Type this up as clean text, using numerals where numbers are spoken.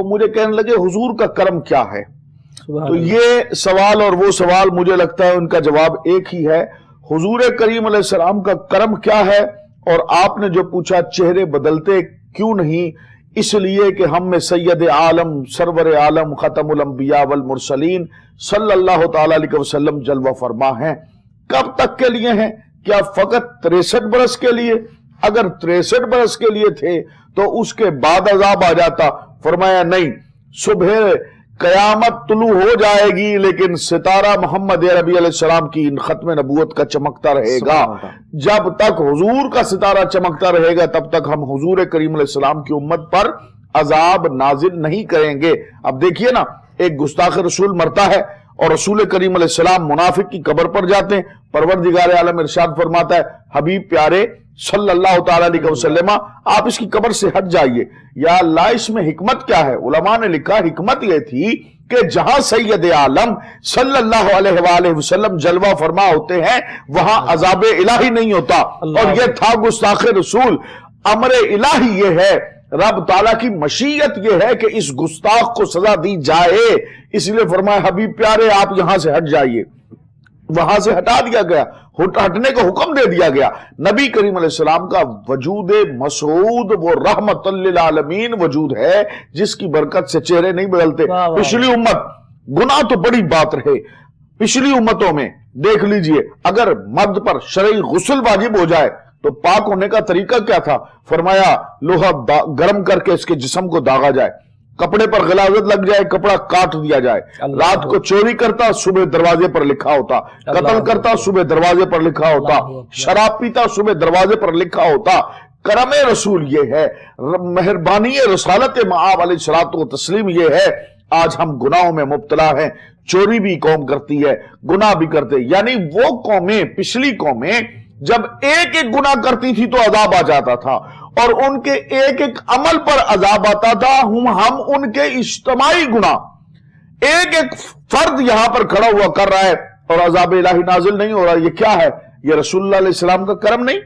مجھے کہنے لگے حضور کا کرم کیا ہے؟ تو یہ سوال اور وہ سوال مجھے لگتا ہے ان کا جواب ایک ہی ہے، حضور کریم علیہ السلام کا کرم کیا ہے؟ اور آپ نے جو پوچھا چہرے بدلتے کیوں نہیں، اس لیے کہ ہم میں سید عالم سرور عالم ختم الانبیاء والمرسلین صلی اللہ تعالی علیہ وسلم جلوہ فرما ہیں۔ کب تک کے لیے ہیں؟ کیا فقط 63 برس کے لیے؟ اگر 63 برس کے لیے تھے تو اس کے بعد عذاب آ جاتا۔ فرمایا نہیں، صبح قیامت طلوع ہو جائے گی لیکن ستارہ محمد عربی علیہ السلام کی ختم نبوت کا چمکتا رہے گا۔ جب تک حضور کا ستارہ چمکتا رہے گا تب تک ہم حضور کریم علیہ السلام کی امت پر عذاب نازل نہیں کریں گے۔ اب دیکھیے نا، ایک گستاخ رسول مرتا ہے اور رسول کریم علیہ السلام منافق کی قبر پر جاتے ہیں، پروردگار عالم ارشاد فرماتا ہے حبیب پیارے صلی اللہ تعالی علیہ وسلم آپ اس کی قبر سے ہٹ جائیے۔ یا اللہ اس میں حکمت کیا ہے؟ علماء نے لکھا حکمت یہ تھی کہ جہاں سید عالم صلی اللہ علیہ وآلہ وسلم جلوہ فرما ہوتے ہیں وہاں عذاب الہی نہیں ہوتا، اور یہ تھا گستاخ رسول۔ امر الہی یہ ہے، رب تعالیٰ کی مشیت یہ ہے کہ اس گستاخ کو سزا دی جائے، اس لیے فرمایا حبیب پیارے آپ یہاں سے ہٹ جائیے۔ وہاں سے ہٹا دیا گیا، ہٹنے کا حکم دے دیا گیا۔ نبی کریم علیہ السلام کا وجود مسعود وہ رحمت للعالمین وجود ہے جس کی برکت سے چہرے نہیں بدلتے۔ پچھلی امت، گناہ تو بڑی بات رہے، پچھلی امتوں میں دیکھ لیجئے اگر مرد پر شرعی غسل واجب ہو جائے تو پاک ہونے کا طریقہ کیا تھا؟ فرمایا لوہا گرم کر کے اس کے جسم کو داغا جائے، کپڑے پر غلاظت لگ جائے، کپڑا کاٹ دیا جائے، رات کو چوری کرتا صبح دروازے پر لکھا ہوتا، قتل کرتا صبح دروازے پر لکھا ہوتا، شراب پیتا صبح دروازے پر لکھا ہوتا۔ کرم رسول یہ ہے، مہربانی رسالت مآب علیہ الصلوۃ والتسلیم یہ ہے۔ آج ہم گناہوں میں مبتلا ہیں، چوری بھی قوم کرتی ہے، گناہ بھی کرتے، یعنی وہ قومیں، پچھلی قومیں جب ایک ایک گناہ کرتی تھی تو عذاب آ جاتا تھا، اور ان کے ایک ایک عمل پر عذاب آتا تھا۔ ہم ان کے اجتماعی گناہ، ایک ایک فرد یہاں پر کھڑا ہوا کر رہا ہے اور عذاب الہی نازل نہیں ہو رہا۔ یہ کیا ہے؟ یہ رسول اللہ علیہ السلام کا کرم نہیں؟